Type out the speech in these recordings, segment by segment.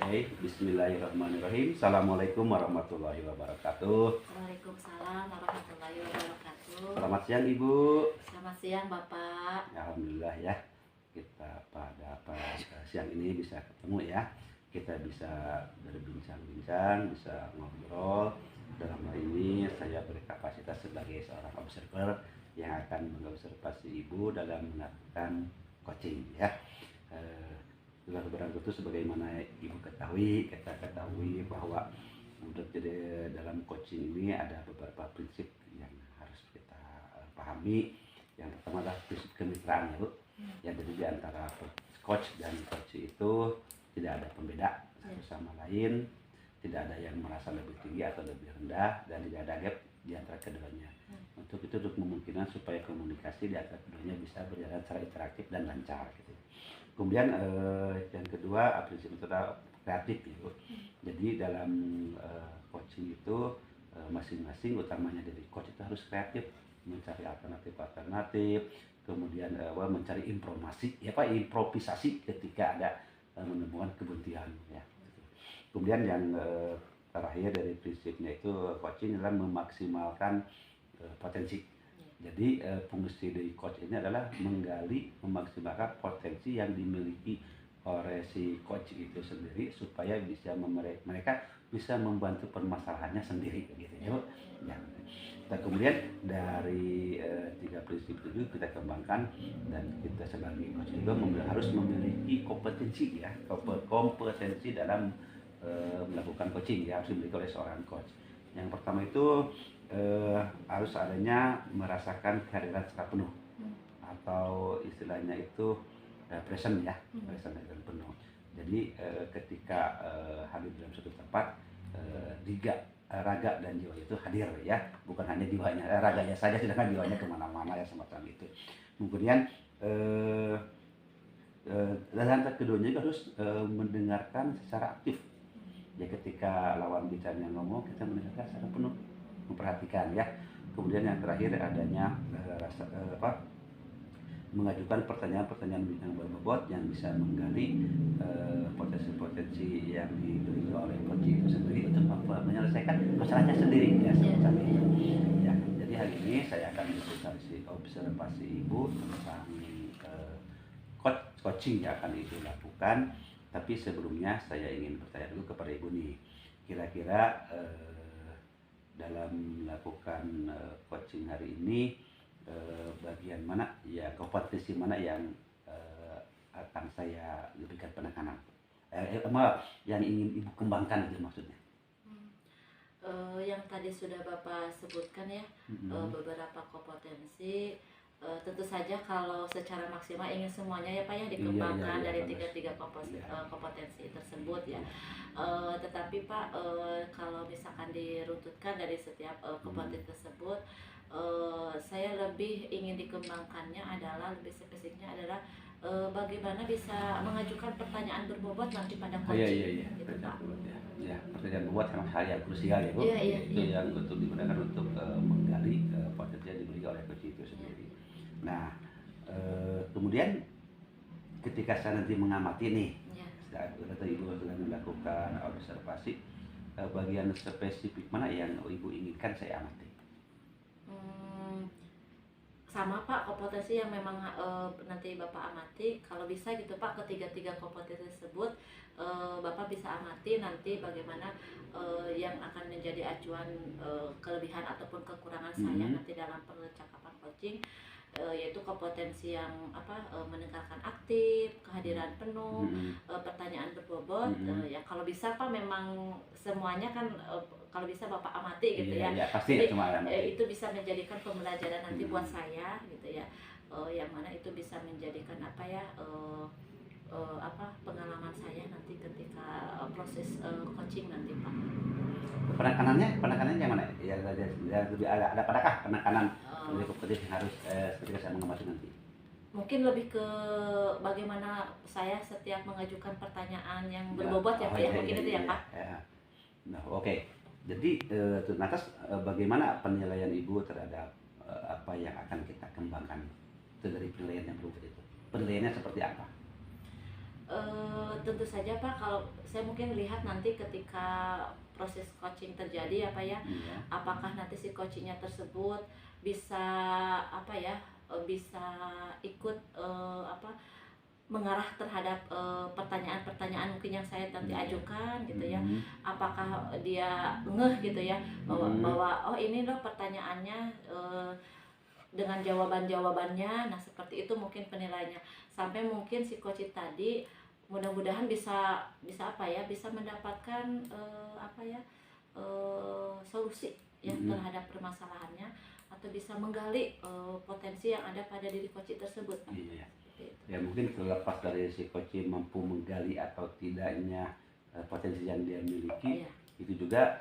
Oke, bismillahirrahmanirrahim. Assalamualaikum warahmatullahi wabarakatuh. Waalaikumsalam warahmatullahi wabarakatuh. Selamat siang Ibu. Selamat siang Bapak. Alhamdulillah ya, kita pada siang ini bisa ketemu ya. Kita bisa berbincang-bincang, bisa ngobrol. Dalam hal ini saya berkapasitas sebagai seorang observer yang akan mengobservasi Ibu dalam melakukan coaching ya. Barang itu sebagaimana Ibu ketahui, kita ketahui bahwa untuk jadi dalam coaching ini ada beberapa prinsip yang harus kita pahami. Yang pertama adalah prinsip kemitraan ya Bu. Yang jadi di antara coach dan coach itu tidak ada pembeda satu sama lain, tidak ada yang merasa lebih tinggi atau lebih rendah, dan tidak ada gap di antara keduanya. Untuk itu, untuk memungkinkan supaya komunikasi di antara keduanya bisa berjalan secara interaktif dan lancar gitu. Kemudian yang kedua prinsip itu adalah kreatif gitu. Jadi dalam coaching itu masing-masing utamanya dari coach itu harus kreatif, mencari alternatif, kemudian mencari improvisasi ketika ada menemukan kebuntuan ya. Kemudian yang terakhir dari prinsipnya itu coaching adalah memaksimalkan potensi. Jadi fungsi dari coach ini adalah menggali, memaksimalkan potensi yang dimiliki oleh si coach itu sendiri supaya bisa mereka bisa membantu permasalahannya sendiri gitu ya. Ya. Dan kemudian dari tiga prinsip itu kita kembangkan, dan kita sebagai coach juga harus memiliki kompetensi ya, kompetensi dalam melakukan coaching ya, harus dimiliki oleh seorang coach. Yang pertama itu harus adanya merasakan kehadiran secara penuh, atau istilahnya itu present ya, present dan penuh. Jadi ketika hadir dalam suatu tempat, raga dan jiwa itu hadir ya, bukan hanya jiwanya, raganya saja, sedangkan jiwanya kemana-mana ya, semacam itu. Kemudian dan keduanya juga harus mendengarkan secara aktif. Ya, ketika lawan bicaranya ngomong, kita mendengarkan secara penuh, memperhatikan ya. Kemudian yang terakhir adanya mengajukan pertanyaan-pertanyaan yang berbobot yang bisa menggali potensi-potensi yang dimiliki oleh coach itu sendiri untuk menyelesaikan masalahnya sendiri ya, semacam itu. Ya, jadi hari ini saya akan observasi Ibu tentang coaching yang akan Ibu lakukan. Tapi sebelumnya saya ingin bertanya dulu kepada Ibu nih, kira-kira dalam melakukan coaching hari ini bagian mana ya, kompetensi mana yang akan saya lebihkan penekanan, yang ingin Ibu kembangkan itu maksudnya? Yang tadi sudah Bapak sebutkan ya, beberapa kompetensi. Tentu saja kalau secara maksimal ingin semuanya ya Pak ya dikembangkan dari tiga kompetensi tersebut ya. Tetapi Pak, kalau misalkan diruntutkan dari setiap kompetensi tersebut, saya lebih ingin dikembangkannya adalah, lebih spesifiknya adalah bagaimana bisa mengajukan pertanyaan berbobot nanti pada coaching gitu Pak. Ya, pertanyaan bobot memang hal yang krusial ya Bu. Itu yang untuk digunakan untuk menggali potensi yang dimiliki oleh coach itu sendiri. Nah, kemudian ketika saya nanti mengamati nih, saat Ibu sedang melakukan observasi, bagian spesifik mana yang Ibu inginkan saya amati? Sama Pak, kompetensi yang memang nanti Bapak amati, kalau bisa gitu Pak, ketiga kompetensi tersebut Bapak bisa amati nanti bagaimana yang akan menjadi acuan kelebihan ataupun kekurangan saya nanti dalam percakapan coaching, yaitu kompetensi yang mendengarkan aktif, kehadiran penuh, pertanyaan berbobot. Ya kalau bisa Pak, memang semuanya kan kalau bisa Bapak amati gitu ya. Pasti. Jadi, cuma itu bisa menjadikan pembelajaran nanti buat saya gitu ya. Yang mana itu bisa menjadikan pengalaman saya nanti ketika proses coaching nanti Pak. Penekanannya yang mana? Ya, lebih ada padakah penekanan lebih kompetitif harus ketika saya mengamati nanti? Mungkin lebih ke bagaimana saya setiap mengajukan pertanyaan yang berbobot ya Pak ya, mungkin itu ya Pak. Nah, oke. Jadi lantas bagaimana penilaian Ibu terhadap apa yang akan kita kembangkan itu dari penilaian yang berbobot itu? Penilaiannya seperti apa? Tentu saja Pak, kalau saya mungkin lihat nanti ketika proses coaching terjadi ya Pak ya, Iya. apakah nanti si coachingnya tersebut bisa apa ya, bisa ikut mengarah terhadap pertanyaan-pertanyaan mungkin yang saya nanti ajukan gitu ya. Apakah dia ngeh gitu ya bahwa oh ini loh pertanyaannya, dengan jawaban-jawabannya. Nah, seperti itu mungkin penilaiannya. Sampai mungkin si coach tadi mudah-mudahan bisa bisa apa ya, bisa mendapatkan solusi ya terhadap permasalahannya, atau bisa menggali potensi yang ada pada diri coach tersebut. Iya. Ya mungkin terlepas dari si coach mampu menggali atau tidaknya potensi yang dia miliki, Iya. itu juga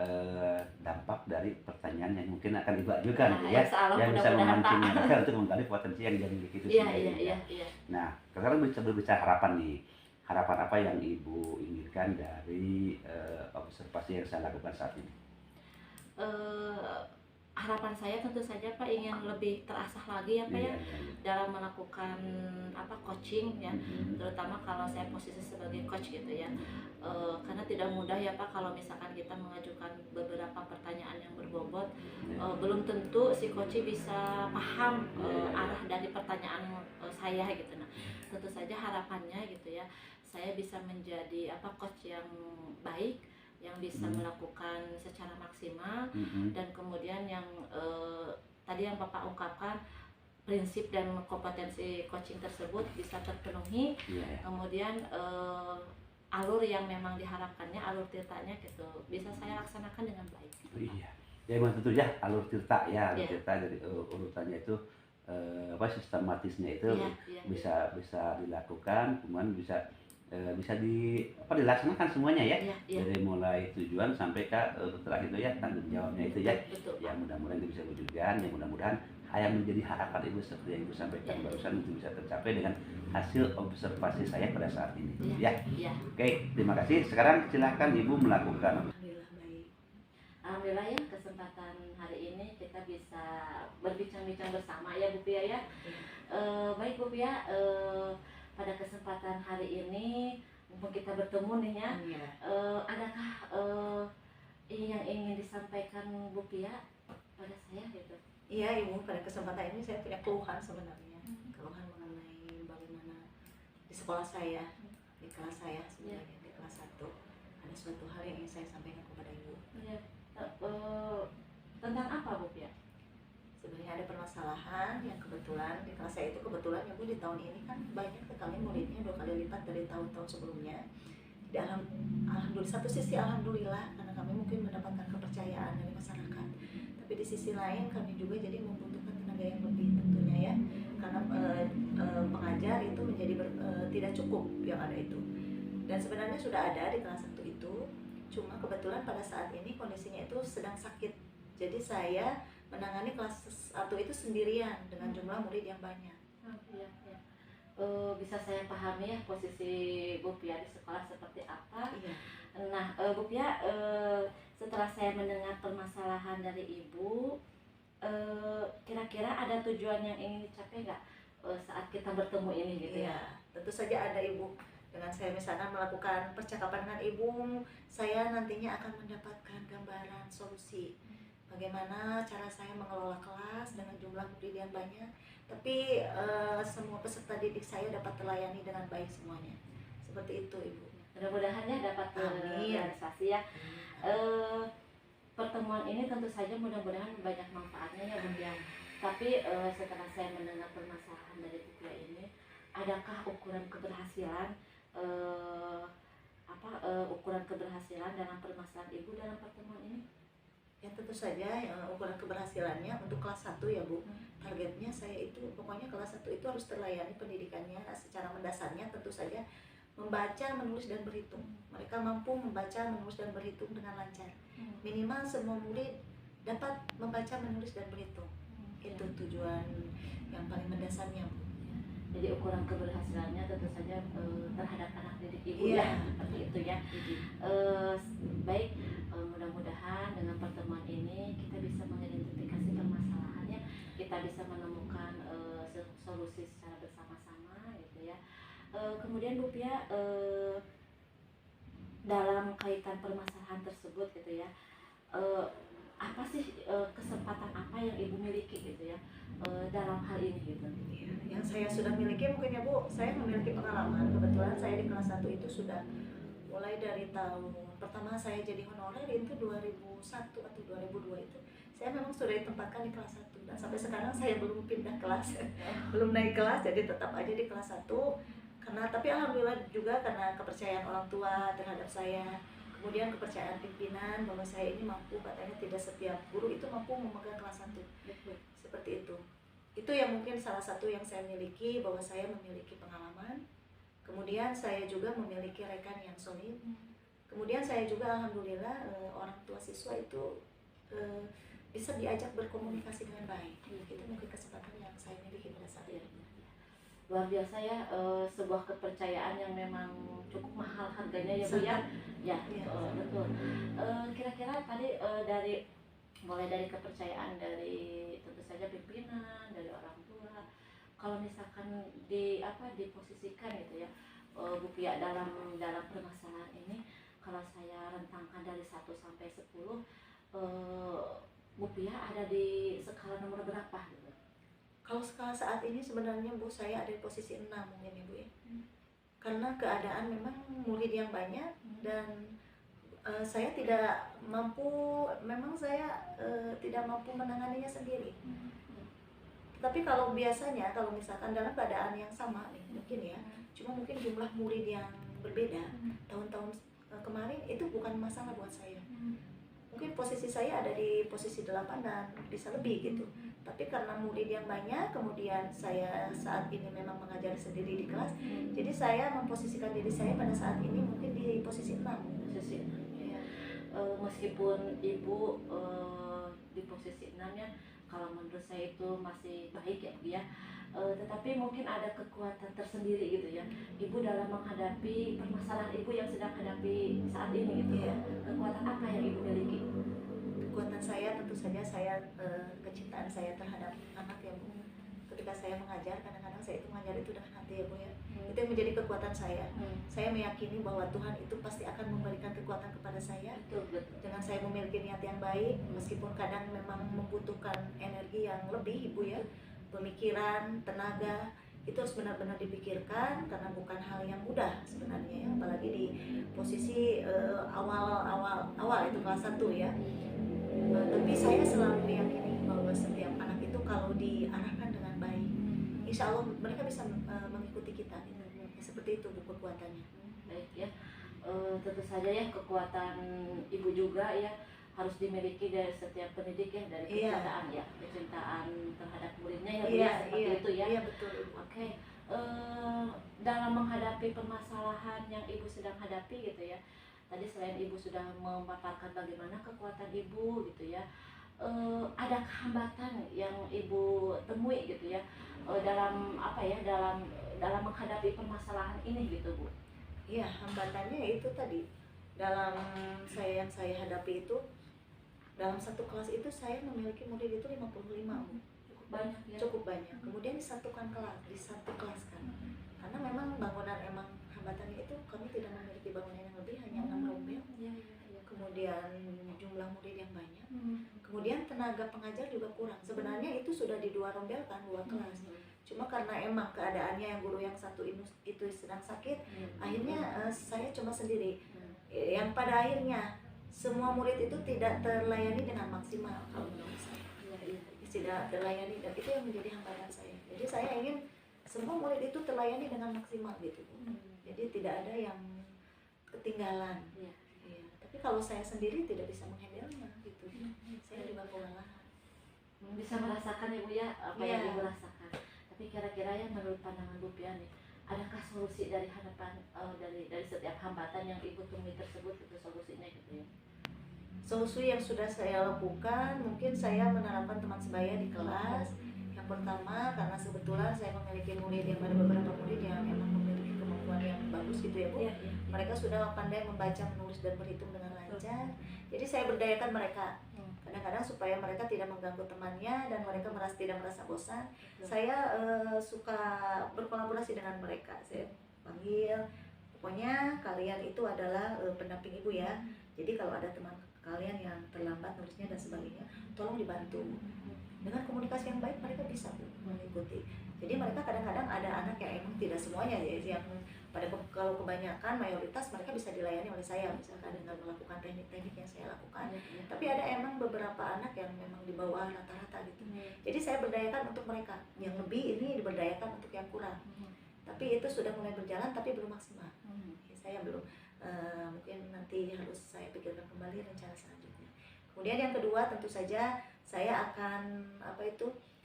dampak dari pertanyaan yang mungkin akan Ibu ajukan Nah, ya, insyaallah yang bisa mudah-mudahan, memancing Pak. mereka untuk menggali potensi yang dia miliki itu Iya, sendiri. iya, iya. Nah, sekarang berbicara harapan nih. Harapan apa yang Ibu inginkan dari observasi yang saya lakukan saat ini? Harapan saya tentu saja Pak ingin lebih terasah lagi ya Pak ya, dalam melakukan coaching ya, terutama kalau saya posisi sebagai coach gitu ya. Karena tidak mudah ya Pak kalau misalkan kita mengajukan beberapa pertanyaan yang berbobot, belum tentu si coach bisa paham arah dari pertanyaan saya gitu. Nah, tentu saja harapannya gitu ya, saya bisa menjadi coach yang baik, yang bisa melakukan secara maksimal, dan kemudian yang tadi yang Bapak ungkapkan, prinsip dan kompetensi coaching tersebut bisa terpenuhi. Kemudian alur yang memang diharapkannya, alur tirtanya gitu, bisa saya laksanakan dengan baik. Iya, ya memang tentu ya alur tirta ya, alur tirta dari urutannya itu sistematisnya itu bisa dilakukan, kemudian bisa dilaksanakan semuanya ya, dari mulai tujuan sampai ke setelah itu ya tanggung jawabnya itu ya. Betul. Ya mudah-mudahan itu bisa diwujudkan, ya mudah-mudahan yang menjadi harapan Ibu seperti yang Ibu sampaikan barusan itu bisa tercapai dengan hasil observasi saya pada saat ini ya. Oke, terima kasih. Sekarang silakan Ibu melakukan. Alhamdulillah baik. Alhamdulillah ya, kesempatan hari ini kita bisa berbincang-bincang bersama ya Bu Pia ya. Baik Bu Pia, pada kesempatan hari ini mumpung kita bertemu nih ya, adakah yang ingin disampaikan Bu Pia pada saya gitu? Iya Ibu, pada kesempatan ini saya punya keluhan sebenarnya, keluhan mengenai bagaimana di sekolah saya, di kelas saya sebenarnya, di kelas 1 ada suatu hal yang ingin saya sampaikan kepada Ibu. Tentang apa Bu Pia? Sebenarnya ada permasalahan yang kebetulan di kelas saya itu, kebetulan ya Bu, di tahun ini kan banyak sekali muridnya 2 kali lipat dari tahun-tahun sebelumnya. Jadi alhamdulillah, satu sisi alhamdulillah karena kami mungkin mendapatkan kepercayaan dari masyarakat, tapi di sisi lain kami juga jadi membutuhkan tenaga yang lebih tentunya ya, karena pengajar itu menjadi tidak cukup yang ada itu. Dan sebenarnya sudah ada di kelas 1 itu, cuma kebetulan pada saat ini kondisinya itu sedang sakit, jadi saya menangani kelas 1 itu sendirian dengan jumlah murid yang banyak. Bisa saya pahami ya posisi Bu Pia di sekolah seperti apa. Nah, Bu Pia, setelah saya mendengar permasalahan dari Ibu, kira-kira ada tujuan yang ingin dicapai nggak saat kita bertemu ini gitu ya? Tentu saja ada Ibu. Dengan saya misalkan melakukan percakapan dengan Ibu, saya nantinya akan mendapatkan gambaran solusi bagaimana cara saya mengelola kelas dengan jumlah murid yang banyak, tapi semua peserta didik saya dapat terlayani dengan baik semuanya. Seperti itu Ibu. Mudah-mudahan ya dapat realisasi ya. Pertemuan ini tentu saja mudah-mudahan banyak manfaatnya ya Bu Pia. Tapi setelah saya mendengar permasalahan dari Bu Pia ini, adakah ukuran keberhasilan ukuran keberhasilan dalam permasalahan Ibu dalam pertemuan ini? Ya tentu saja ukuran keberhasilannya untuk kelas 1 ya Bu, targetnya saya itu pokoknya kelas 1 itu harus terlayani pendidikannya secara mendasarnya, tentu saja membaca, menulis, dan berhitung. Mereka mampu membaca, menulis, dan berhitung dengan lancar. Minimal semua murid dapat membaca, menulis, dan berhitung. Itu tujuan yang paling mendasarnya Bu. Jadi ukuran keberhasilannya tentu saja terhadap anak didik Ibu ya, seperti itu ya. Baik, mudah-mudahan dengan pertemuan ini kita bisa mengidentifikasi permasalahannya, kita bisa menemukan solusi secara bersama-sama gitu ya. Kemudian Bu Pia, dalam kaitan permasalahan tersebut gitu ya, apa sih kesempatan apa yang Ibu miliki gitu ya dalam hal ini gitu? Ya, yang saya sudah miliki mungkin ya Bu, saya memiliki pengalaman. Kebetulan saya di kelas 1 itu sudah mulai dari tahun pertama saya jadi honorer itu 2001 atau 2002 itu saya memang sudah ditempatkan di kelas 1 dan sampai sekarang saya belum pindah kelas belum naik kelas, jadi tetap aja di kelas 1 karena tapi alhamdulillah juga karena kepercayaan orang tua terhadap saya, kemudian kepercayaan pimpinan bahwa saya ini mampu, katanya tidak setiap guru itu mampu memegang kelas 1 seperti itu yang mungkin salah satu yang saya miliki, bahwa saya memiliki pengalaman. Kemudian saya juga memiliki rekan yang solid. Kemudian saya juga alhamdulillah orang tua siswa itu bisa diajak berkomunikasi dengan baik. Itu mungkin kesempatan yang saya miliki pada saat ini. Luar biasa ya, sebuah kepercayaan yang memang cukup mahal harganya ya Bu ya. Ya, betul. Kira-kira tadi mulai dari kepercayaan dari tentu saja pimpinan, dari orang tua. Kalau misalkan diposisikan gitu ya, Bu Pia dalam permasalahan ini, kalau saya rentangkan dari 1 sampai 10, Bu Pia ada di skala nomor berapa gitu? Kalau skala saat ini sebenarnya Bu, saya ada di posisi 6 mungkin ya Bu ya. Karena keadaan memang murid yang banyak dan saya tidak mampu, memang saya tidak mampu menanganinya sendiri. Tapi kalau biasanya, kalau misalkan dalam keadaan yang sama nih, mungkin ya, cuma mungkin jumlah murid yang berbeda, tahun-tahun kemarin itu bukan masalah buat saya. Mungkin posisi saya ada di posisi 8 dan bisa lebih gitu. Tapi karena murid yang banyak, kemudian saya saat ini memang mengajar sendiri di kelas, jadi saya memposisikan diri saya pada saat ini mungkin di posisi 6. Posisi 6 ya. Meskipun Ibu di posisi 6 ya, kalau menurut saya itu masih baik ya Bu ya, tetapi mungkin ada kekuatan tersendiri gitu ya Ibu dalam menghadapi permasalahan Ibu yang sedang hadapi saat ini gitu ya. Kekuatan apa yang Ibu miliki? Kekuatan saya tentu saja saya kecintaan saya terhadap anak ya Bu. Ketika saya mengajar, kadang-kadang saya itu mengajar itu dengan hati ya Bu ya. Itu yang menjadi kekuatan saya. Saya meyakini bahwa Tuhan itu pasti akan memberikan kekuatan kepada saya. Betul. Dengan saya memiliki niat yang baik, meskipun kadang memang membutuhkan energi yang lebih Ibu ya, pemikiran, tenaga, itu harus benar-benar dipikirkan karena bukan hal yang mudah sebenarnya ya, apalagi di posisi awal itu kelas 1 ya. Tapi saya selalu meyakini bahwa setiap anak itu kalau diarahkan dengan baik, insya Allah mereka bisa mengikuti kita gitu. Seperti itu Bu kekuatannya. Baik ya, tentu saja ya kekuatan Ibu juga ya harus dimiliki dari setiap pendidik ya, dari kecintaan ya, kecintaan terhadap muridnya ya Bu ya, seperti itu ya. Iya betul. Oke. Dalam menghadapi permasalahan yang Ibu sedang hadapi gitu ya, tadi selain Ibu sudah memaparkan bagaimana kekuatan Ibu gitu ya, ada hambatan yang Ibu temui gitu ya, dalam menghadapi permasalahan ini gitu Bu? Iya, hambatannya itu tadi dalam yang saya hadapi itu, dalam satu kelas itu saya memiliki murid itu 55 Bu. Cukup banyak ya? Cukup banyak. Kemudian di satu kelas kan, karena memang bangunan emang hambatannya itu kami tidak memiliki bangunan yang lebih, hanya 6 rombel. Kemudian jumlah murid yang banyak, kemudian tenaga pengajar juga kurang. Sebenarnya itu sudah di 2 rombel kan, 2 kelas. Cuma karena emang keadaannya yang guru yang satu itu sedang sakit, akhirnya saya cuma sendiri. Yang pada akhirnya semua murid itu tidak terlayani dengan maksimal kalau menurut saya. Tidak terlayani, dan itu yang menjadi hambatan saya. Jadi saya ingin semua murid itu terlayani dengan maksimal gitu. Jadi tidak ada yang ketinggalan. Tapi kalau saya sendiri tidak bisa menghandle gitu. Saya juga kewalahan. Bisa merasakan ya Bu ya apa yang Ibu rasakan. Tapi kira-kira ya menurut pandangan Bu Pia nih, adakah solusi dari hadapan dari setiap hambatan yang Ibu temui tersebut, itu solusinya gitu ya? Solusi yang sudah saya lakukan, mungkin saya menerapkan teman sebaya di kelas. Yang pertama, karena kebetulan saya memiliki murid yang ada beberapa murid yang memang memiliki kemampuan yang bagus gitu ya Bu. Mereka sudah pandai membaca, menulis dan berhitung dengan lancar. Jadi saya berdayakan mereka. Kadang-kadang supaya mereka tidak mengganggu temannya dan mereka tidak merasa bosan. Saya suka berkolaborasi dengan mereka. Saya panggil. Pokoknya kalian itu adalah pendamping ibu ya. Jadi kalau ada teman kalian yang terlambat nulisnya dan sebagainya, tolong dibantu. Dengan komunikasi yang baik mereka bisa Bu mengikuti. Jadi mereka kadang-kadang ada anak yang emang tidak semuanya ya, yang kalau kebanyakan mayoritas mereka bisa dilayani oleh saya misalkan dengan melakukan teknik-teknik yang saya lakukan. Tapi ada emang beberapa anak yang memang di bawah rata-rata gitu. Jadi saya berdayakan untuk mereka. Yang lebih ini diberdayakan untuk yang kurang. Tapi itu sudah mulai berjalan tapi belum maksimal. Saya belum mungkin nanti harus saya pikirkan kembali rencana selanjutnya. Kemudian yang kedua tentu saja saya akan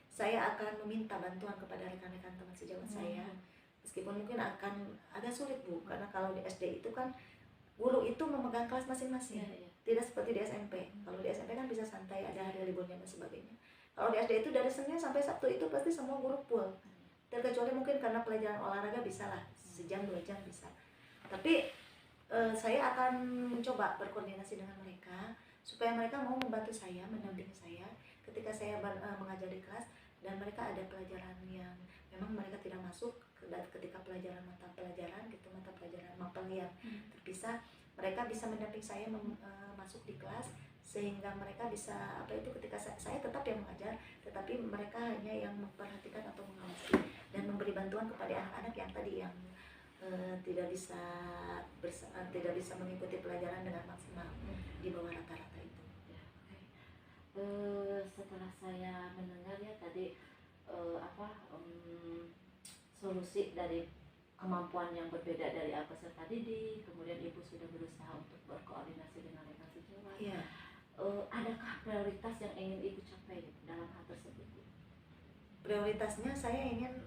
saya akan meminta bantuan kepada rekan-rekan teman sejawat saya. Meskipun mungkin akan agak sulit Bu, karena kalau di SD itu kan guru itu memegang kelas masing-masing. Tidak seperti di SMP. Kalau di SMP kan bisa santai, ada hari liburnya dan sebagainya. Kalau di SD itu dari Senin sampai Sabtu itu pasti semua guru full. Terkecuali mungkin karena pelajaran olahraga bisa lah, sejam 2 jam bisa. Tapi saya akan mencoba berkoordinasi dengan mereka supaya mereka mau membantu saya, mendampingi saya ketika saya mengajar di kelas, dan mereka ada pelajaran yang memang mereka tidak masuk ketika mata pelajaran mapel yang terpisah, mereka bisa mendampingi saya masuk di kelas sehingga mereka bisa ketika saya tetap yang mengajar, tetapi mereka hanya yang memperhatikan atau mengawasi dan memberi bantuan kepada anak-anak yang tadi yang tidak bisa mengikuti pelajaran dengan maksimal di bawah rata-rata itu. Setelah saya mendengar ya tadi solusi dari kemampuan yang berbeda dari peserta didik, kemudian ibu sudah berusaha untuk berkoordinasi dengan rekan sejawat. Adakah prioritas yang ingin ibu capai dalam hal tersebut? Prioritasnya saya ingin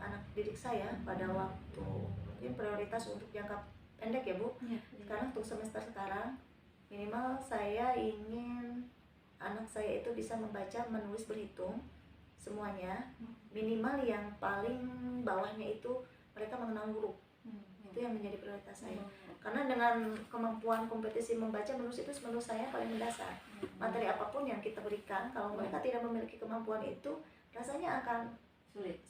anak didik saya pada waktu mungkin prioritas untuk jangka pendek ya Bu. Sekarang untuk semester sekarang minimal saya ingin anak saya itu bisa membaca, menulis, berhitung semuanya. Minimal yang paling bawahnya itu mereka mengenal huruf. Itu yang menjadi prioritas saya. Karena dengan kemampuan kompetisi membaca, menulis itu menurut saya paling mendasar. Materi apapun yang kita berikan, kalau mereka tidak memiliki kemampuan itu, rasanya akan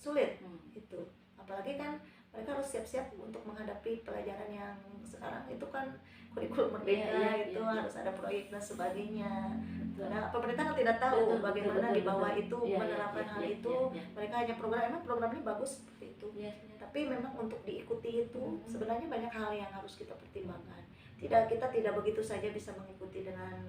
sulit. Itu. Apalagi kan mereka harus siap-siap untuk menghadapi pelajaran yang sekarang itu kan kurikulum merdeka, harus ada proyek dan sebagainya. Nah, pemerintah kan tidak tahu bagaimana di bawah itu menerapkan hal itu. Mereka hanya emang programnya bagus seperti itu. Tapi memang untuk diikuti itu sebenarnya banyak hal yang harus kita pertimbangkan. Kita tidak begitu saja bisa mengikuti dengan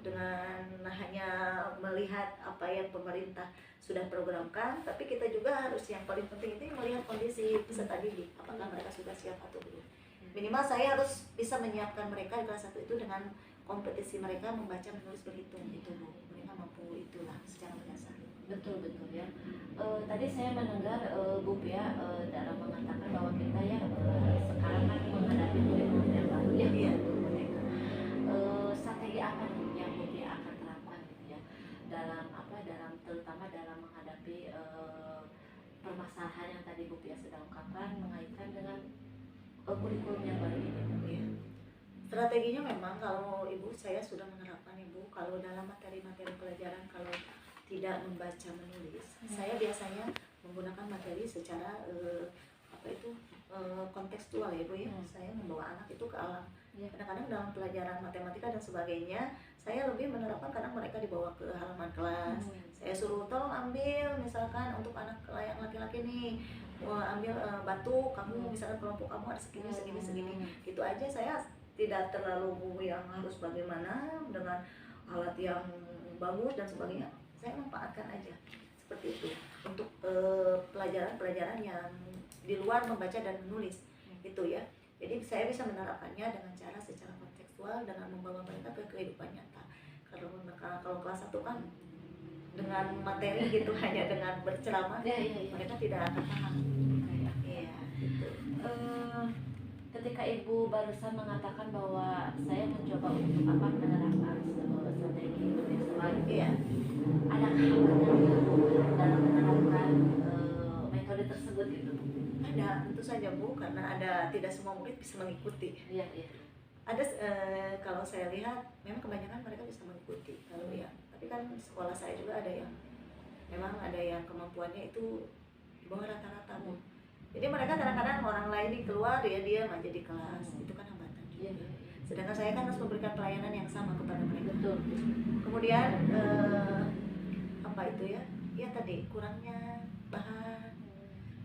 dengan hanya melihat apa yang pemerintah sudah programkan, tapi kita juga harus yang paling penting itu melihat kondisi peserta didik, apakah mereka sudah siap atau belum. Minimal saya harus bisa menyiapkan mereka di kelas 1 itu dengan kompetisi mereka membaca, menulis, berhitung itu Bu. Mereka mampu itulah secara mendasar. Betul ya. Tadi saya mendengar Bu Pia dalam mengatakan bahwa kita ya sekarang kan menghadapi kurikulum yang baru ya. Strategi apa yang Bu Pia akan terapkan gitu ya terutama dalam menghadapi permasalahan yang tadi Bu Pia sudah ungkapkan mengaitkan dengan kurikulum yang baru ini. Strateginya memang kalau Ibu saya sudah menerapkan Ibu, kalau dalam materi-materi pelajaran kalau tidak membaca menulis, saya biasanya menggunakan materi secara kontekstual ya Bu ya. Saya membawa anak itu ke alam. Kadang-kadang dalam pelajaran matematika dan sebagainya, saya lebih menerapkan kadang mereka dibawa ke halaman kelas. Saya suruh tolong ambil misalkan untuk anak yang laki-laki nih, ambil batu, kamu misalkan kelompok kamu ada segini. Gitu aja, saya tidak terlalu yang harus bagaimana dengan alat yang bagus dan sebagainya. Saya manfaatkan aja seperti itu untuk pelajaran-pelajaran yang di luar membaca dan menulis gitu ya. Jadi saya bisa menerapkannya dengan cara secara kontekstual dengan membawa mereka ke kehidupan nyata. Kalau kelas 1 kan dengan materi gitu hanya dengan berceramah, mereka tidak akan paham. Gitu. Ketika Ibu barusan mengatakan bahwa saya mencoba untuk menerapkan strategi kontekstual, ada hambatan dalam menerapkan metode tersebut gitu? Ada, tentu saja Bu, karena tidak semua murid bisa mengikuti. Ada kalau saya lihat memang kebanyakan mereka bisa mengikuti kalau tapi kan sekolah saya juga ada yang memang ada yang kemampuannya itu di bawah rata-rata Bu. Jadi mereka kadang-kadang orang lain nih keluar dia diam aja di kelas, itu kan hambatan juga. Sedangkan saya kan harus memberikan pelayanan yang sama kepada mereka. Betul. Kemudian apa itu ya? Ya tadi kurangnya bahan,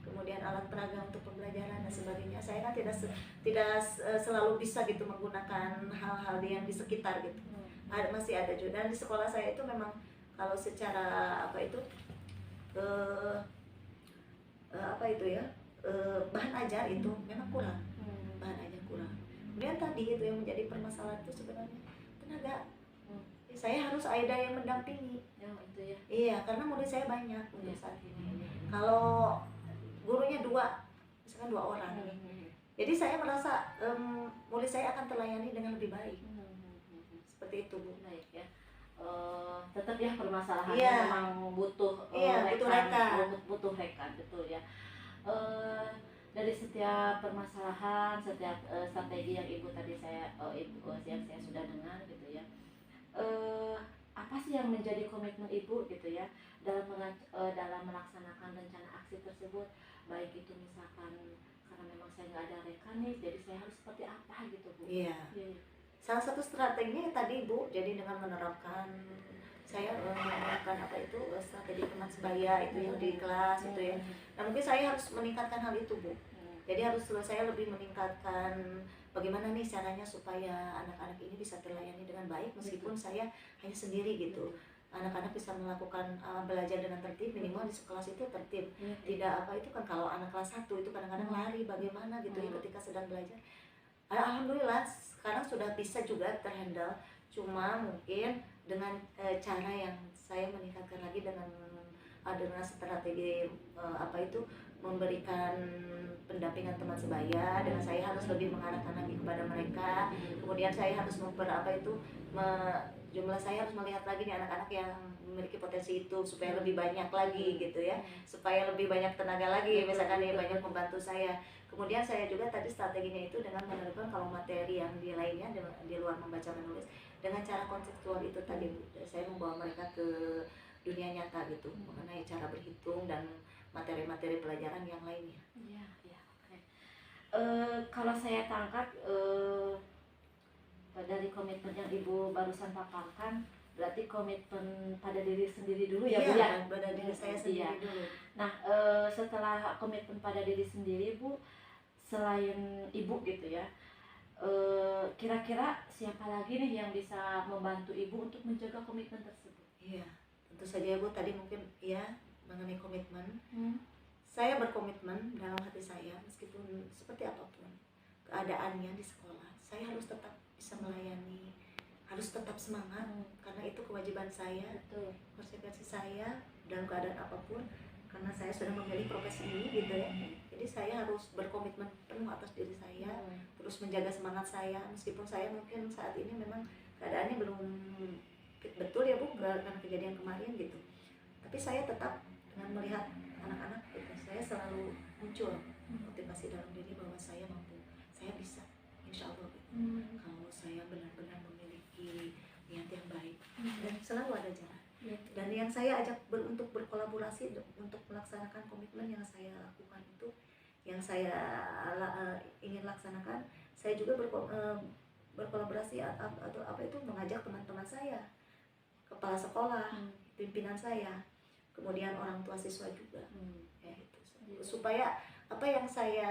kemudian alat peraga untuk pembelajaran dan sebagainya. Saya kan tidak selalu bisa gitu menggunakan hal-hal yang di sekitar gitu. Masih ada juga. Dan di sekolah saya itu memang kalau secara apa itu apa itu ya, bahan ajar itu memang kurang, bahan ajar kurang. Kemudian tadi itu yang menjadi permasalahan itu sebenarnya tenaga. Saya harus ada yang mendampingi. Itu ya. Iya, karena murid saya banyak untuk saat ini. Kalau gurunya misalkan 2 orang, jadi saya merasa murid saya akan terlayani dengan lebih baik. Seperti itu, Bu. Baik ya. Tetap ya permasalahannya memang butuh butuh rekan, betul ya. Dari setiap permasalahan, setiap strategi yang ibu tadi yang saya sudah dengar gitu ya, apa sih yang menjadi komitmen ibu gitu ya dalam melaksanakan rencana aksi tersebut, baik itu misalkan karena memang saya nggak ada rekan nih, jadi saya harus seperti apa gitu, Bu? Iya. Salah satu strateginya tadi, Bu, jadi dengan menerapkan apa itu strategi teman sebaya itu yang di kelas itu ya. Nah mungkin saya harus meningkatkan hal itu, Bu. Jadi saya lebih meningkatkan bagaimana nih caranya supaya anak-anak ini bisa terlayani dengan baik meskipun saya hanya sendiri gitu. Anak-anak bisa melakukan belajar dengan tertib, minimal di kelas itu tertib. Tidak apa itu kan kalau anak kelas 1 itu kadang-kadang lari bagaimana gitu ya ketika sedang belajar. Alhamdulillah sekarang sudah bisa juga terhandle, cuma mungkin dengan cara yang saya meningkatkan lagi dengan strategi apa itu memberikan pendampingan teman sebaya, dengan saya harus lebih mengarahkan lagi kepada mereka. Kemudian saya harus jumlah saya harus melihat lagi nih anak-anak yang memiliki potensi itu supaya lebih banyak lagi gitu ya, supaya lebih banyak tenaga lagi misalkan ya banyak membantu saya. Kemudian saya juga tadi strateginya itu dengan menerapkan kalau materi yang di lainnya di luar membaca menulis dengan cara konseptual itu tadi, saya membawa mereka ke dunia nyata gitu mengenai cara berhitung dan materi-materi pelajaran yang lainnya. Iya, oke. Kalau saya tangkap dari komitmen yang ibu barusan paparkan, berarti komitmen pada diri sendiri dulu ya, Bu ya? Pada diri saya sendiri dulu. Nah, setelah komitmen pada diri sendiri, Bu, selain ibu gitu ya, kira-kira siapa lagi nih yang bisa membantu ibu untuk menjaga komitmen tersebut? Iya, tentu saja Bu, tadi mungkin ya mengenai komitmen. Saya berkomitmen dalam hati saya meskipun seperti apapun keadaannya di sekolah, saya harus tetap bisa melayani, harus tetap semangat karena itu kewajiban saya, konsekuensi saya dalam keadaan apapun, karena saya sudah memilih profesi ini gitu ya. Jadi saya harus berkomitmen penuh atas diri saya, terus menjaga semangat saya meskipun saya mungkin saat ini memang keadaannya belum betul ya Bu karena kejadian kemarin gitu. Tapi saya tetap dengan melihat anak-anak gitu, saya selalu muncul motivasi dalam diri bahwa saya mampu, saya bisa, insya Allah gitu. Kalau saya benar-benar memiliki niat yang baik dan selalu ada jalan. Dan yang saya ajak untuk berkolaborasi untuk melaksanakan komitmen yang saya lakukan itu, yang saya ingin laksanakan, saya juga berkolaborasi atau apa itu mengajak teman-teman saya, kepala sekolah, pimpinan saya, kemudian orang tua siswa juga, ya itu supaya apa yang saya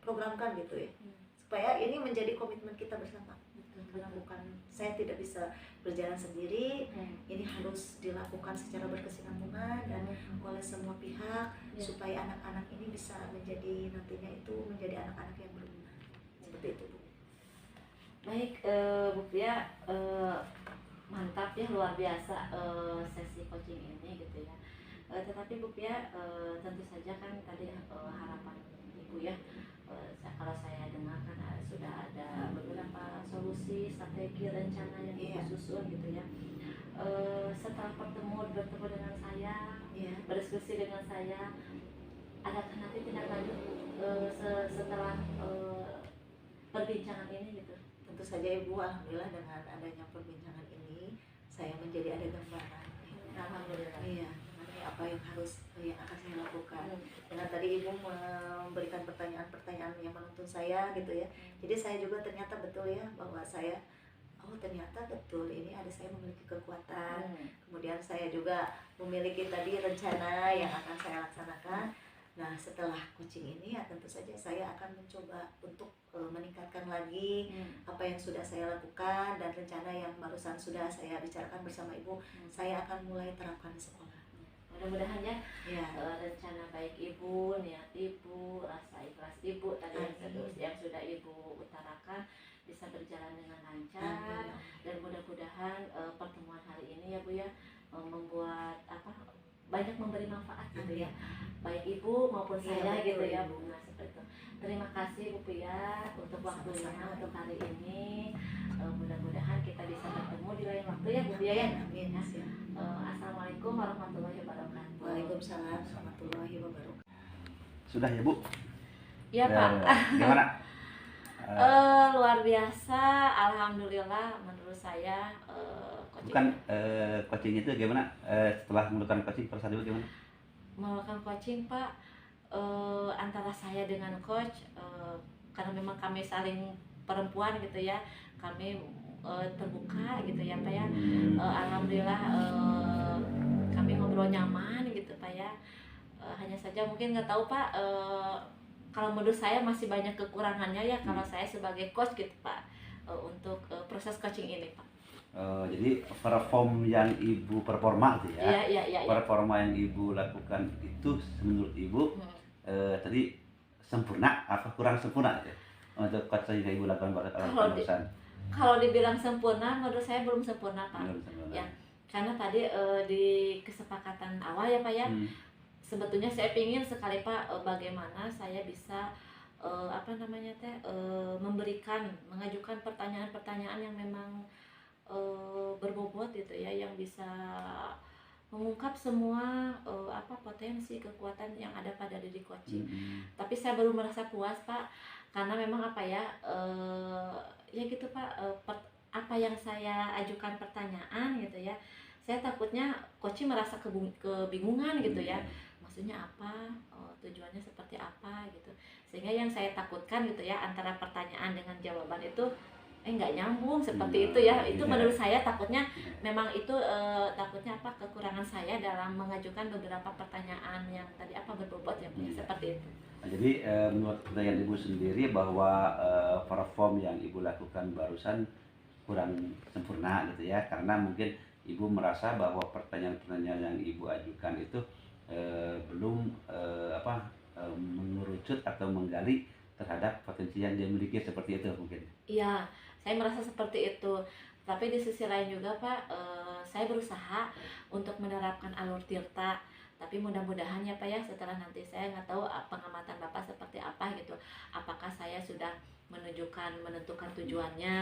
programkan gitu ya, supaya ini menjadi komitmen kita bersama. Karena bukan saya tidak bisa berjalan sendiri, ini harus dilakukan secara berkesinambungan dan oleh semua pihak supaya anak-anak ini bisa menjadi nantinya itu menjadi anak-anak yang berguna. Seperti itu, Bu. Baik, Bu Pia, mantap ya, luar biasa sesi coaching ini gitu ya. Tetapi Bu Pia, tentu saja kan tadi harapan Ibu ya, kalau saya dengar kan sudah ada beberapa solusi, strategi, rencana yang Ibu susun gitu ya. Setelah bertemu dengan saya, berdiskusi dengan saya, adakah nanti tindak lanjut setelah perbincangan ini gitu? Tentu saja Ibu, alhamdulillah dengan adanya perbincangan ini saya menjadi ada gambaran. Alhamdulillah. Iya, apa yang akan saya lakukan. Dengan tadi ibu memberikan pertanyaan-pertanyaan yang menuntun saya gitu ya, jadi saya juga ternyata betul ya bahwa saya ternyata betul ini ada saya memiliki kekuatan. Kemudian saya juga memiliki tadi rencana yang akan saya laksanakan. Nah setelah coaching ini ya tentu saja saya akan mencoba untuk meningkatkan lagi apa yang sudah saya lakukan, dan rencana yang barusan sudah saya bicarakan bersama ibu, saya akan mulai terapkan di sekolah. Mudah-mudahan ya, Ya. rencana baik ibu, niat ibu, rasa ikhlas ibu tadi yang sudah ibu utarakan bisa berjalan dengan lancar. Dan mudah-mudahan pertemuan hari ini ya Bu ya membuat banyak memberi manfaat gitu ya, baik ibu maupun saya gitu ya Bu. Nah seperti itu. Terima kasih Bu Pia untuk waktunya untuk hari ini. Mudah-mudahan kita bisa bertemu di lain waktu ya Bu Pia ya. Amin. Assalamualaikum warahmatullahi wabarakatuh. Waalaikumsalam warahmatullahi wabarakatuh. Sudah ya Bu? Iya Pak. Gimana? Luar biasa, alhamdulillah menurut saya. Bukan coaching itu gimana? Setelah melakukan coaching perasaan Ibu gimana? Melakukan coaching Pak, antara saya dengan coach, karena memang kami saling perempuan gitu ya, kami terbuka gitu ya Pak ya. Alhamdulillah kami ngobrol nyaman gitu Pak ya. Hanya saja mungkin nggak tahu Pak, kalau menurut saya masih banyak kekurangannya ya kalau saya sebagai coach gitu Pak, untuk proses coaching ini Pak. Jadi performa yang Ibu gitu ya. Iya. Performa yang Ibu lakukan itu menurut Ibu tadi sempurna apa kurang sempurna ya? Untuk coaching yang Ibu lakukan pada barusan. Kalau dibilang sempurna, menurut saya belum sempurna Pak. Belum sempurna. Ya, karena tadi di kesepakatan awal ya Pak ya, sebetulnya saya ingin sekali Pak bagaimana saya bisa mengajukan pertanyaan-pertanyaan yang memang berbobot gitu ya, yang bisa mengungkap semua potensi kekuatan yang ada pada diri coaching. Tapi saya belum merasa puas Pak, karena memang ya gitu Pak, apa yang saya ajukan pertanyaan gitu ya, saya takutnya coaching merasa kebingungan gitu ya, maksudnya apa, tujuannya seperti apa gitu, sehingga yang saya takutkan gitu ya, antara pertanyaan dengan jawaban itu nggak nyambung seperti itu ya. Itu menurut saya takutnya memang itu takutnya kekurangan saya dalam mengajukan beberapa pertanyaan yang tadi berbobot ya seperti itu. Nah, jadi menurut pertanyaan Ibu sendiri bahwa perform yang Ibu lakukan barusan kurang sempurna gitu ya, karena mungkin Ibu merasa bahwa pertanyaan-pertanyaan yang Ibu ajukan itu belum mengerucut atau menggali terhadap potensi yang dia miliki, seperti itu mungkin. Iya, saya merasa seperti itu. Tapi di sisi lain juga Pak, saya berusaha untuk menerapkan alur tirta. Tapi mudah-mudahan ya Pak ya, setelah nanti saya nggak tahu pengamatan Bapak seperti apa gitu. Apakah saya sudah menentukan tujuannya,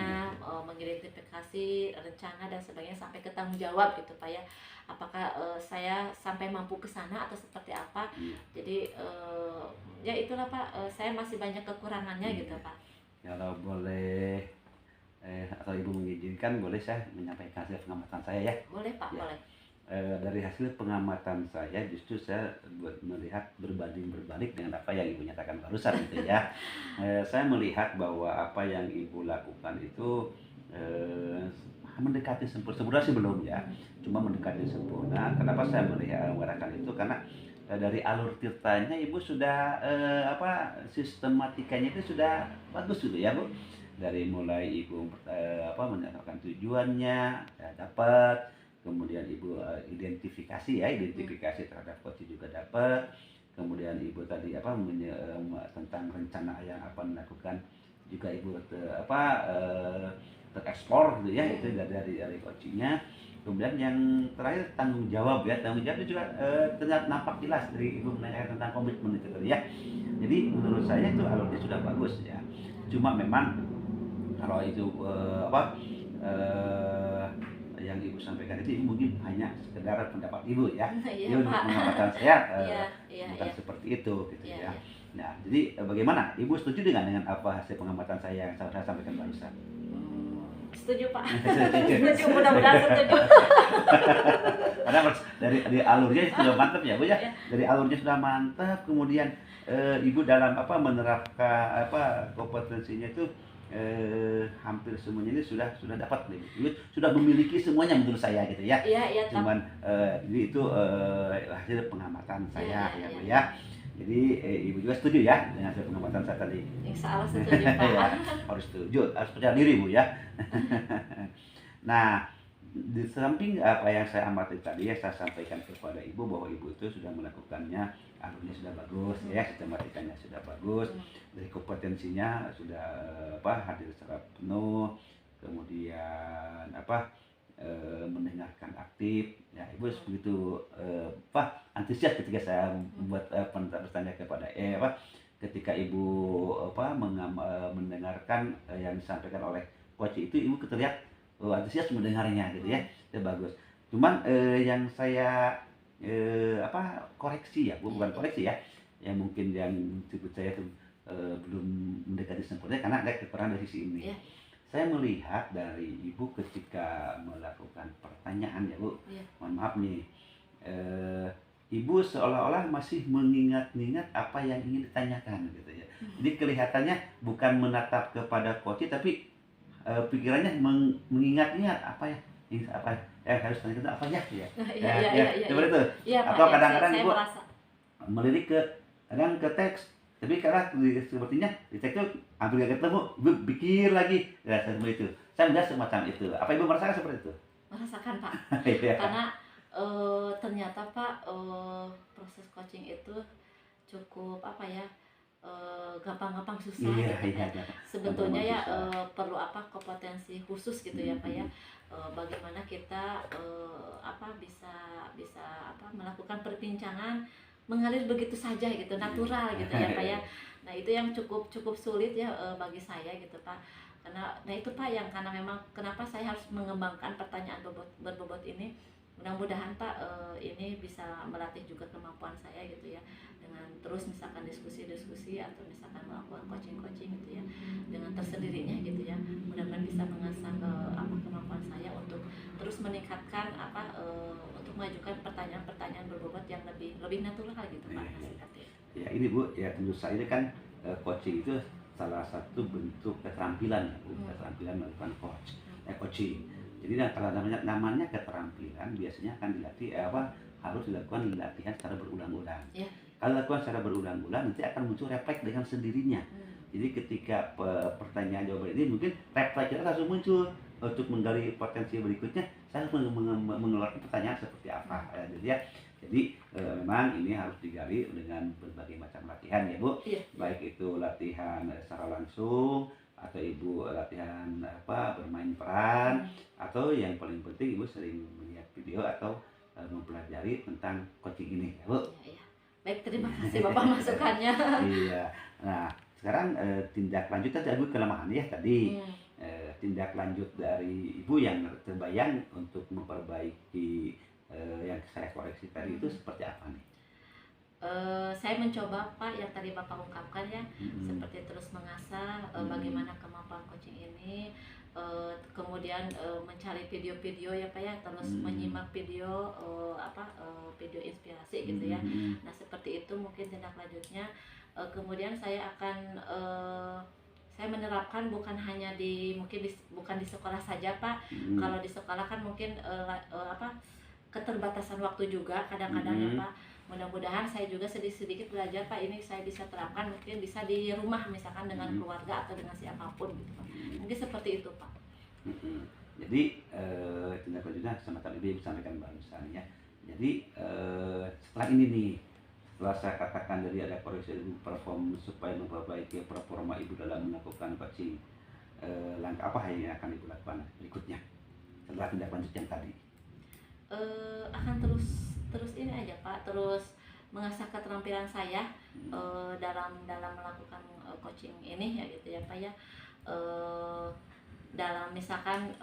mengidentifikasi rencana dan sebagainya sampai ke tanggung jawab gitu Pak ya. Apakah saya sampai mampu ke sana atau seperti apa? Jadi ya itulah Pak, saya masih banyak kekurangannya gitu Pak. Kalau boleh atau Ibu mengizinkan, boleh saya menyampaikan hasil pengamatan saya ya? Boleh Pak, ya. boleh. Dari hasil pengamatan saya justru saya melihat berbanding-berbalik dengan apa yang Ibu nyatakan barusan gitu ya. Saya melihat bahwa apa yang Ibu lakukan itu mendekati sempurna sih belum ya, cuma mendekati sempurna. Kenapa saya mengatakan itu? Karena dari alur tirtanya Ibu sudah sistematikanya itu sudah bagus gitu ya Bu. Dari mulai Ibu menyatakan tujuannya dapat, kemudian Ibu identifikasi terhadap coach juga dapat, kemudian Ibu tadi tentang rencana yang melakukan juga Ibu tereksplor gitu ya, itu dari coachingnya. Kemudian yang terakhir tanggung jawab itu juga terlihat nampak jelas dari Ibu menanyakan tentang komitmen itu tadi ya. Jadi menurut saya itu alurnya sudah bagus ya, cuma memang kalau itu yang Ibu sampaikan itu mungkin hanya sekedar pendapat Ibu ya. Iya, Pak. Pengamatan saya bukan Iya. seperti itu gitu ya. Iya. Nah, jadi bagaimana? Ibu setuju dengan apa hasil pengamatan saya yang saya sampaikan barusan? setuju Pak. Setuju, mudah-mudahan setuju. Karena dari alurnya sudah mantap ya Bu ya. Ya. Dari alurnya sudah mantap, kemudian Ibu dalam menerapkan kompetensinya itu hampir semuanya ini sudah dapat nih. Ibu sudah memiliki semuanya menurut saya gitu ya. Iya, Cuman ini itu hasil pengamatan saya Iya, ya Bu iya. ya. Jadi Ibu juga setuju ya dengan hasil pengamatan saya tadi. Insya Allah setuju Pak. Ya, harus setuju, harus percaya diri Bu ya. Nah, di samping apa yang saya amati tadi ya, saya sampaikan kepada Ibu bahwa Ibu itu sudah melakukannya, alurnya sudah bagus ya, sistematikanya sudah bagus, dari kompetensinya sudah hadir secara penuh, kemudian mendengarkan aktif. Ya, Ibu begitu antusias ketika saya membuat bertanya kepada ketika Ibu mendengarkan yang disampaikan oleh coach itu, Ibu terlihat antusias mendengarnya gitu ya. Itu bagus. Cuman yang saya koreksi ya, bukan koreksi ya. Yang mungkin yang disebut saya itu belum mendekati sempurna karena ada kekurangan dari sisi ini. Iya. Saya melihat dari Ibu ketika melakukan pertanyaan ya Bu, Iya. mohon maaf nih, Ibu seolah-olah masih mengingat-ingat apa yang ingin ditanyakan gitu ya. Jadi kelihatannya bukan menatap kepada coach tapi pikirannya mengingat-ingat apa harus tanya itu apa ya. Iya. Seperti itu. Iya, Pak, Atau ya, kadang-kadang saya Ibu merasa. melirik ke teks, tapi karena sepertinya di teks itu hampir gak ketemu, Ibu pikir lagi, ya seperti itu. Saya melihat semacam itu. Apa Ibu merasakan seperti itu? Merasakan Pak. Iya. Karena ternyata Pak, proses coaching itu cukup gampang-gampang susah Iya. gitu kan. Sebetulnya ya Susah. perlu kompetensi khusus gitu ya Pak ya. Bagaimana kita bisa melakukan perbincangan mengalir begitu saja gitu, natural gitu ya Pak ya. Nah, itu yang cukup sulit ya bagi saya gitu Pak. Karena itu Pak yang karena memang kenapa saya harus mengembangkan pertanyaan berbobot ini. Mudah-mudahan Pak ini bisa melatih juga kemampuan saya gitu ya, dengan terus misalkan diskusi atau misalkan melakukan coaching gitu ya, dengan tersendirinya gitu ya. Mudah-mudahan bisa mengasah kemampuan saya untuk terus meningkatkan untuk mengajukan pertanyaan-pertanyaan berbobot yang lebih natural gitu Pak. Ya ini Bu, ya tentu saja ini kan coaching itu salah satu bentuk keterampilan ya Bu, keterampilan melakukan coaching. Jadi kalau namanya keterampilan biasanya akan dilatih harus dilakukan latihan secara berulang-ulang. Ya. Kalau dilakukan secara berulang-ulang nanti akan muncul refleks dengan sendirinya. Jadi ketika pertanyaan jawaban ini mungkin refleks kita langsung muncul untuk menggali potensi berikutnya. Saya harus mengeluarkan pertanyaan seperti apa. Jadi memang ini harus digali dengan berbagai macam latihan ya Bu. Iya. Baik itu latihan secara langsung atau Ibu latihan bermain peran, atau yang paling penting Ibu sering melihat video atau mempelajari tentang coaching ini ya Bu. Iya. Baik, terima kasih Bapak masukannya. Iya. Nah sekarang tindak lanjut tadi Ibu kelemahan ya tadi. Tindak lanjut dari Ibu yang terbayang untuk memperbaiki yang saya koreksi tadi itu seperti apa nih? Saya mencoba Pak yang tadi Bapak ungkapkan ya, seperti terus mengasah bagaimana kemampuan coaching ini, kemudian mencari video-video ya Pak ya, terus menyimak video video inspirasi gitu ya. Nah seperti itu mungkin tindak lanjutnya. Kemudian saya akan saya menerapkan bukan hanya bukan di sekolah saja Pak. Kalau di sekolah kan mungkin keterbatasan waktu juga kadang-kadang ya Pak. Mudah-mudahan saya juga sedikit belajar Pak, ini saya bisa terapkan mungkin bisa di rumah misalkan dengan keluarga atau dengan siapapun gitu Pak. Mungkin seperti itu Pak. Jadi tindak lanjutnya semacam ini disampaikan barusan ya. Jadi setelah ini nih, setelah saya katakan dari ada koreksi perform supaya memperbaiki performa Ibu dalam melakukan coaching, langkah apa yang akan Ibu lakukan berikutnya setelah tindak lanjut yang tadi? Akan terus ini aja Pak, terus mengasah keterampilan saya dalam melakukan coaching ini ya gitu ya Pak ya. Dalam misalkan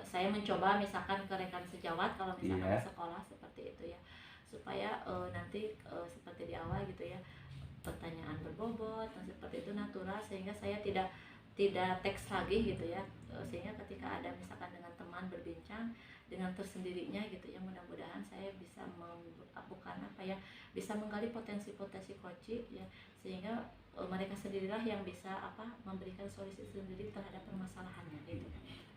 saya mencoba misalkan ke rekan sejawat kalau misalkan di sekolah seperti itu ya, supaya nanti seperti di awal gitu ya, pertanyaan berbobot dan seperti itu natural, sehingga saya tidak tidak teks lagi gitu ya. Sehingga ketika ada misalkan dengan teman berbincang dengan tersendirinya gitu ya, mudah-mudahan saya bisa bukan apa ya, bisa menggali potensi-potensi coaching ya, sehingga mereka sendirilah yang bisa memberikan solusi sendiri terhadap permasalahannya gitu.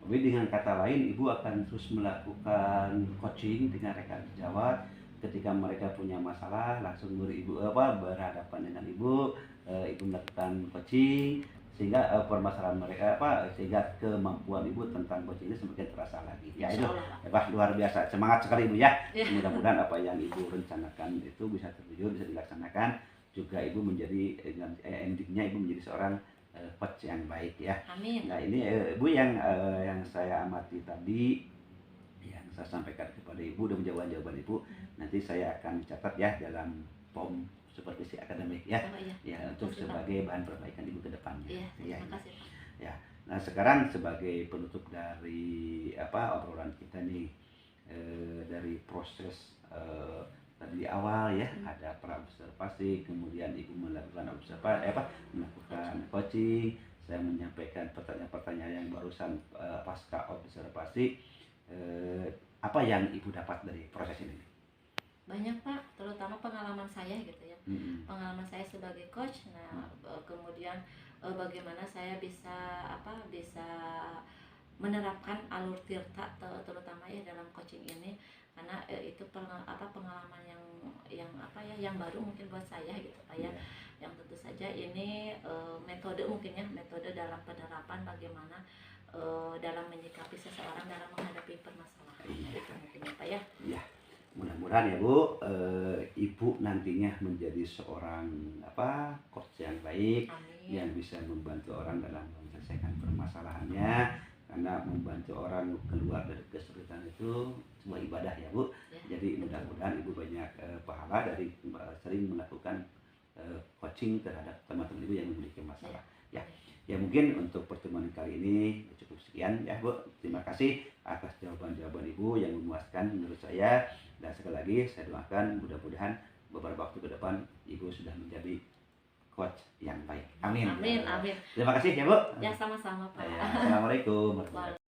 Jadi dengan kata lain, Ibu akan terus melakukan coaching dengan rekan sejawat. Ketika mereka punya masalah, langsung berhadapan dengan Ibu, Ibu melakukan coaching sehingga permasalahan mereka sehingga kemampuan Ibu tentang coaching ini semakin terasa lagi. Ya itu, luar biasa, semangat sekali Ibu ya. Mudah-mudahan apa yang Ibu rencanakan itu bisa terwujud, bisa dilaksanakan. Juga Ibu menjadi endingnya Ibu menjadi seorang coach yang baik ya. Amin. Nah ini Bu yang saya amati tadi, yang saya sampaikan kepada Ibu dan jawaban-jawaban Ibu, nanti saya akan catat ya dalam form supervisi akademik ya. Oh, iya. Ya untuk sebagai bahan perbaikan Ibu ke depannya. Iya, terima kasih Pak. Ya. Nah sekarang sebagai penutup dari obrolan kita nih, dari proses tadi di awal ya, ada praobservasi, kemudian Ibu melakukan observasi melakukan coaching, saya menyampaikan pertanyaan-pertanyaan yang barusan pasca observasi. Apa yang Ibu dapat dari proses ini? Banyak Pak, terutama pengalaman saya gitu ya. Pengalaman saya sebagai coach. Nah, kemudian bagaimana saya bisa bisa menerapkan alur tirta terutama ya dalam coaching ini, karena itu pengalaman yang baru mungkin buat saya gitu Pak ya. Yang tentu saja ini metode mungkin ya, metode dalam penerapan bagaimana dalam menyikapi seseorang dalam menghadapi permasalahan. Itu mungkin ya Pak ya. Iya. Mudah-mudahan ya Bu, Ibu nantinya menjadi seorang coach yang baik. Amin. Yang bisa membantu orang dalam menyelesaikan permasalahannya, karena membantu orang keluar dari kesulitan itu sebuah ibadah ya Bu. Ya. Jadi mudah-mudahan Ibu banyak pahala dari sering melakukan coaching terhadap teman-teman Ibu yang memiliki masalah. Ya. Ya mungkin untuk pertemuan kali ini cukup sekian ya Bu. Terima kasih atas jawaban-jawaban Ibu yang memuaskan menurut saya. Dan sekali lagi saya doakan mudah-mudahan beberapa waktu ke depan Ibu sudah menjadi coach yang baik. Amin. Amin, amin. Terima kasih ya Bu. Ya sama-sama Pak. Ya, Assalamualaikum warahmatullahi wabarakatuh.